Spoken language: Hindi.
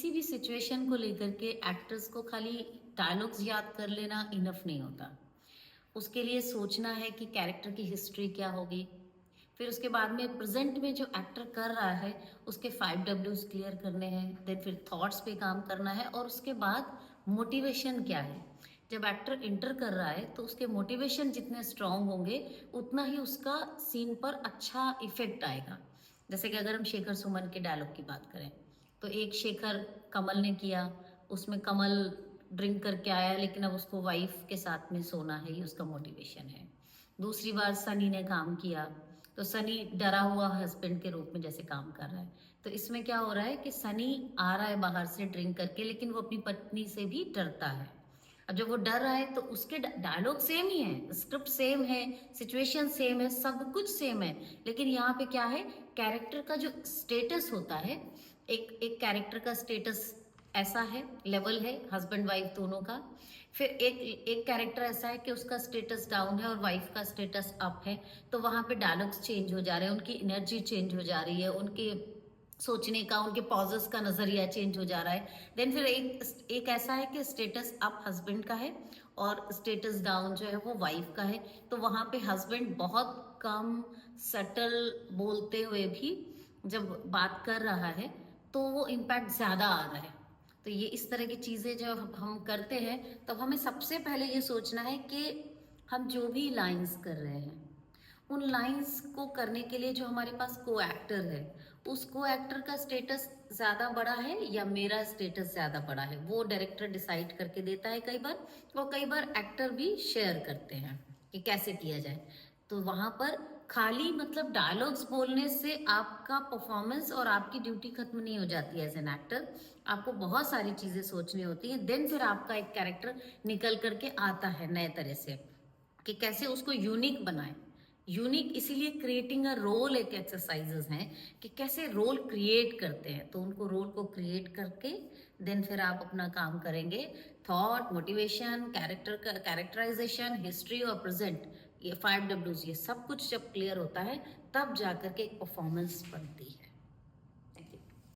किसी भी सिचुएशन को लेकर के एक्टर्स को खाली डायलॉग्स याद कर लेना इनफ नहीं होता। उसके लिए सोचना है कि कैरेक्टर की हिस्ट्री क्या होगी, फिर उसके बाद में प्रेजेंट में जो एक्टर कर रहा है उसके 5 Ws क्लियर करने हैं, देन फिर थॉट्स पे काम करना है और उसके बाद मोटिवेशन क्या है। जब एक्टर इंटर कर रहा है तो उसके मोटिवेशन जितने स्ट्रांग होंगे उतना ही उसका सीन पर अच्छा इफेक्ट आएगा। जैसे कि अगर हम शेखर सुमन के डायलॉग की बात करें तो एक शेखर कमल ने किया, उसमें कमल ड्रिंक करके आया लेकिन अब उसको वाइफ के साथ में सोना है, ये उसका मोटिवेशन है। दूसरी बार सनी ने काम किया तो सनी डरा हुआ हस्बैंड के रूप में जैसे काम कर रहा है, तो इसमें क्या हो रहा है कि सनी आ रहा है बाहर से ड्रिंक करके लेकिन वो अपनी पत्नी से भी डरता है। अब जब वो डर रहा है तो उसके डायलॉग सेम ही है, स्क्रिप्ट सेम है, सिचुएशन सेम है, सब कुछ सेम है, लेकिन यहाँ पे क्या है, कैरेक्टर का जो स्टेटस होता है, एक एक कैरेक्टर का स्टेटस ऐसा है, लेवल है हस्बैंड वाइफ दोनों का। फिर एक एक कैरेक्टर ऐसा है कि उसका स्टेटस डाउन है और वाइफ का स्टेटस अप है, तो वहां पे डायलॉग्स चेंज हो जा रहे हैं, उनकी एनर्जी चेंज हो जा रही है, उनके सोचने का, उनके पॉजेस का नजरिया चेंज हो जा रहा है। देन फिर एक ऐसा है कि स्टेटस अप हस्बैंड का है और स्टेटस डाउन जो है वो वाइफ का है, तो वहां पे हस्बैंड बहुत कम सटल बोलते हुए भी जब बात कर रहा है तो वो इम्पैक्ट ज्यादा आ रहा है। तो ये इस तरह की चीजें जब हम करते हैं तब हमें सबसे पहले ये सोचना है कि हम जो भी लाइंस कर रहे हैं उन लाइंस को करने के लिए जो हमारे पास को एक्टर है, उस को एक्टर का स्टेटस ज्यादा बड़ा है या मेरा स्टेटस ज्यादा बड़ा है, वो डायरेक्टर डिसाइड करके देता है कई बार, और कई बार एक्टर भी शेयर करते हैं कि कैसे किया जाए। तो वहां पर खाली मतलब डायलॉग्स बोलने से आपका परफॉर्मेंस और आपकी ड्यूटी खत्म नहीं हो जाती है एज एन एक्टर। आपको बहुत सारी चीजें सोचनी होती है, देन फिर आपका एक कैरेक्टर निकल करके आता है नए तरह से कि कैसे उसको यूनिक बनाए। यूनिक इसीलिए क्रिएटिंग अ रोल एक एक्सरसाइजेस हैं कि कैसे रोल क्रिएट करते हैं, तो उनको रोल को क्रिएट करके देन फिर आप अपना काम करेंगे। थॉट, मोटिवेशन, कैरेक्टर का कैरेक्टराइजेशन, हिस्ट्री और प्रेजेंट, ये 5 Ws, ये सब कुछ जब क्लियर होता है तब जाकर के एक परफॉर्मेंस बनती है।